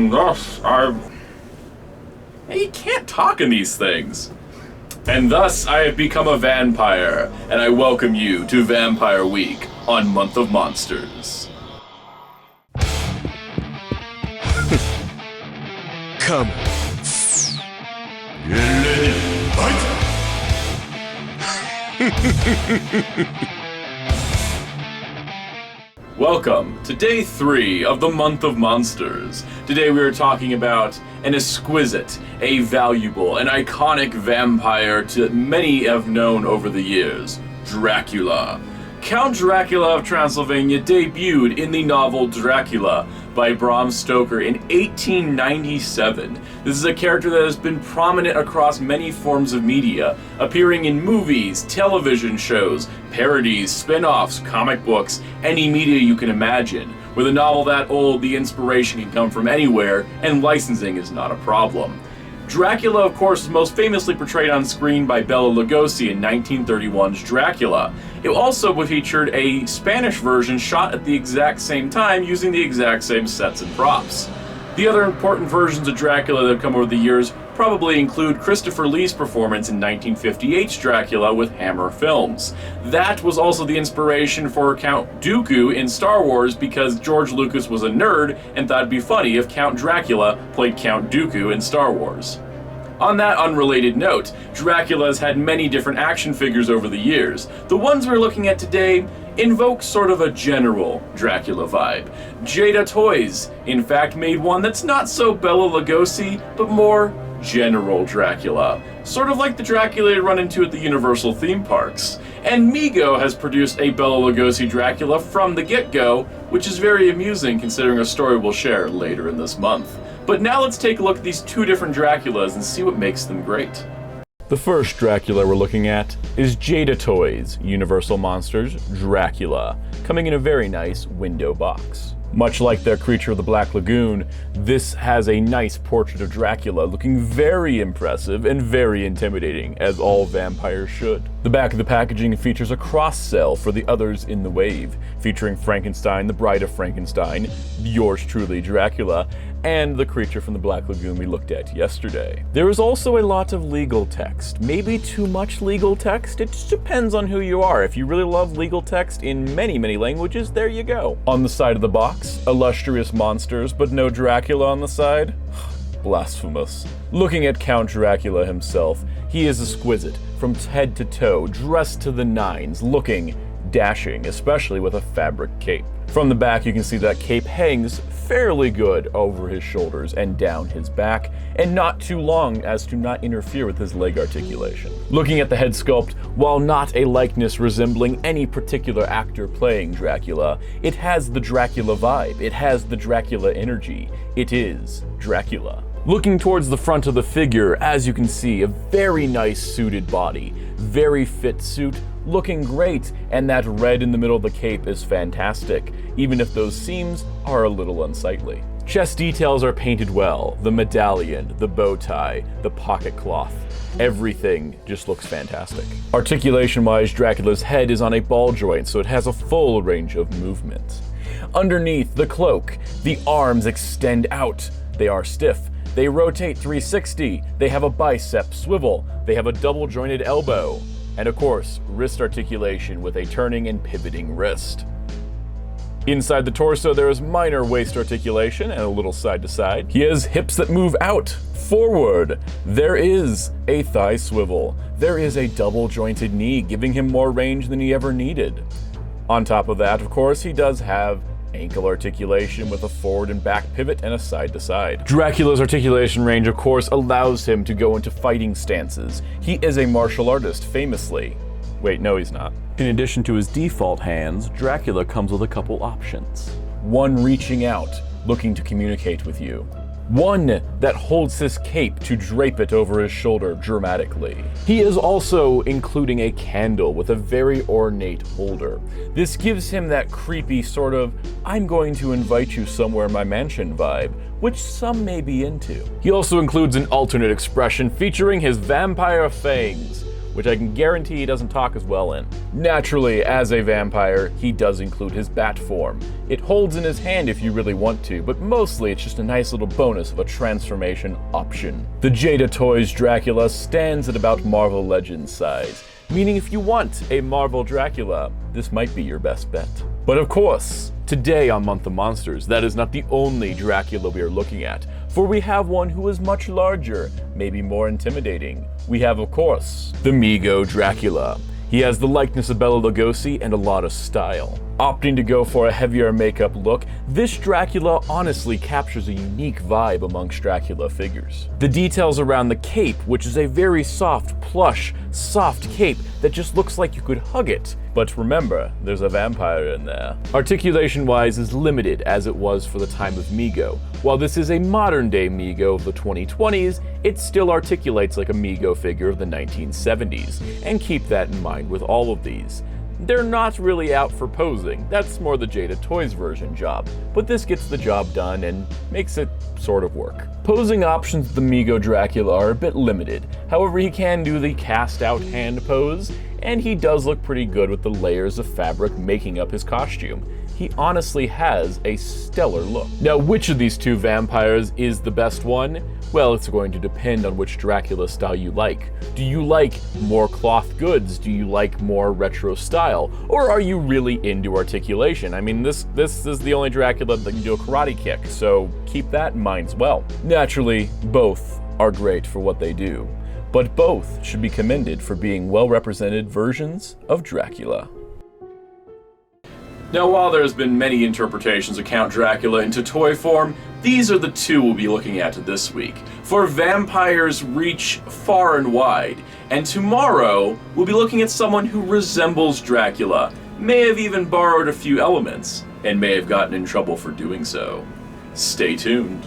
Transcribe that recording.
and thus He can't talk in these things. And thus I have become a vampire, and I welcome you to Vampire Week on Month of Monsters. Come. Welcome to day 3 of the Month of Monsters. Today we are talking about an exquisite, a valuable, an iconic vampire that many have known over the years, Dracula. Count Dracula of Transylvania debuted in the novel Dracula by Bram Stoker in 1897. This is a character that has been prominent across many forms of media, appearing in movies, television shows, parodies, spin-offs, comic books, any media you can imagine. With a novel that old, the inspiration can come from anywhere, and licensing is not a problem. Dracula, of course, is most famously portrayed on screen by Bela Lugosi in 1931's Dracula. It also featured a Spanish version shot at the exact same time using the exact same sets and props. The other important versions of Dracula that have come over the years probably include Christopher Lee's performance in 1958's Dracula with Hammer Films. That was also the inspiration for Count Dooku in Star Wars because George Lucas was a nerd and thought it'd be funny if Count Dracula played Count Dooku in Star Wars. On that unrelated note, Dracula has had many different action figures over the years. The ones we're looking at today invoke sort of a general Dracula vibe. Jada Toys, in fact, made one that's not so Bela Lugosi, but more General Dracula, sort of like the Dracula you run into at the Universal theme parks. And Mego has produced a Bela Lugosi Dracula from the get-go, which is very amusing considering a story we'll share later in this month. But now let's take a look at these two different Draculas and see what makes them great. The first Dracula we're looking at is Jada Toys' Universal Monsters Dracula, coming in a very nice window box. Much like their Creature of the Black Lagoon, this has a nice portrait of Dracula looking very impressive and very intimidating, as all vampires should. The back of the packaging features a cross-sell for the others in the wave, featuring Frankenstein, the Bride of Frankenstein, yours truly Dracula, and the Creature from the Black Lagoon we looked at yesterday. There is also a lot of legal text, maybe too much legal text, it just depends on who you are. If you really love legal text in many, many languages, there you go. On the side of the box, illustrious monsters, but no Dracula on the side? Blasphemous. Looking at Count Dracula himself, he is exquisite, from head to toe, dressed to the nines, looking dashing, especially with a fabric cape. From the back you can see that cape hangs fairly good over his shoulders and down his back, and not too long as to not interfere with his leg articulation. Looking at the head sculpt, while not a likeness resembling any particular actor playing Dracula, it has the Dracula vibe, it has the Dracula energy, it is Dracula. Looking towards the front of the figure, as you can see, a very nice suited body, very fit suit, looking great, and that red in the middle of the cape is fantastic, even if those seams are a little unsightly. Chest details are painted well, the medallion, the bow tie, the pocket cloth, everything just looks fantastic. Articulation-wise, Dracula's head is on a ball joint, so it has a full range of movement. Underneath the cloak, the arms extend out, they are stiff. They rotate 360, they have a bicep swivel, they have a double jointed elbow, and of course, wrist articulation with a turning and pivoting wrist. Inside the torso, there is minor waist articulation and a little side to side. He has hips that move out, forward. There is a thigh swivel. There is a double jointed knee, giving him more range than he ever needed. On top of that, of course, he does have ankle articulation with a forward and back pivot and a side to side. Dracula's articulation range, of course, allows him to go into fighting stances. He is a martial artist, famously. Wait, no, he's not. In addition to his default hands, Dracula comes with a couple options. One reaching out, looking to communicate with you. One that holds his cape to drape it over his shoulder dramatically. He is also including a candle with a very ornate holder. This gives him that creepy sort of, I'm going to invite you somewhere in my mansion vibe, which some may be into. He also includes an alternate expression featuring his vampire fangs, which I can guarantee he doesn't talk as well in. Naturally, as a vampire, he does include his bat form. It holds in his hand if you really want to, but mostly it's just a nice little bonus of a transformation option. The Jada Toys Dracula stands at about Marvel Legends size, meaning if you want a Marvel Dracula, this might be your best bet. But of course, today on Month of Monsters, that is not the only Dracula we are looking at, for we have one who is much larger, maybe more intimidating. We have, of course, the Migo Dracula. He has the likeness of Bela Lugosi and a lot of style. Opting to go for a heavier makeup look, this Dracula honestly captures a unique vibe amongst Dracula figures. The details around the cape, which is a very soft, plush, soft cape that just looks like you could hug it. But remember, there's a vampire in there. Articulation-wise is limited as it was for the time of Mego. While this is a modern-day Mego of the 2020s, it still articulates like a Mego figure of the 1970s, and keep that in mind with all of these. They're not really out for posing, that's more the Jada Toys version job, but this gets the job done and makes it sort of work. Posing options of the Migo Dracula are a bit limited, however he can do the cast out hand pose, and he does look pretty good with the layers of fabric making up his costume. He honestly has a stellar look. Now, which of these two vampires is the best one? Well, it's going to depend on which Dracula style you like. Do you like more cloth goods? Do you like more retro style? Or are you really into articulation? I mean, this is the only Dracula that can do a karate kick, so keep that in mind as well. Naturally, both are great for what they do, but both should be commended for being well-represented versions of Dracula. Now, while there's been many interpretations of Count Dracula into toy form, these are the two we'll be looking at this week. For vampires reach far and wide, and tomorrow we'll be looking at someone who resembles Dracula, may have even borrowed a few elements, and may have gotten in trouble for doing so. Stay tuned.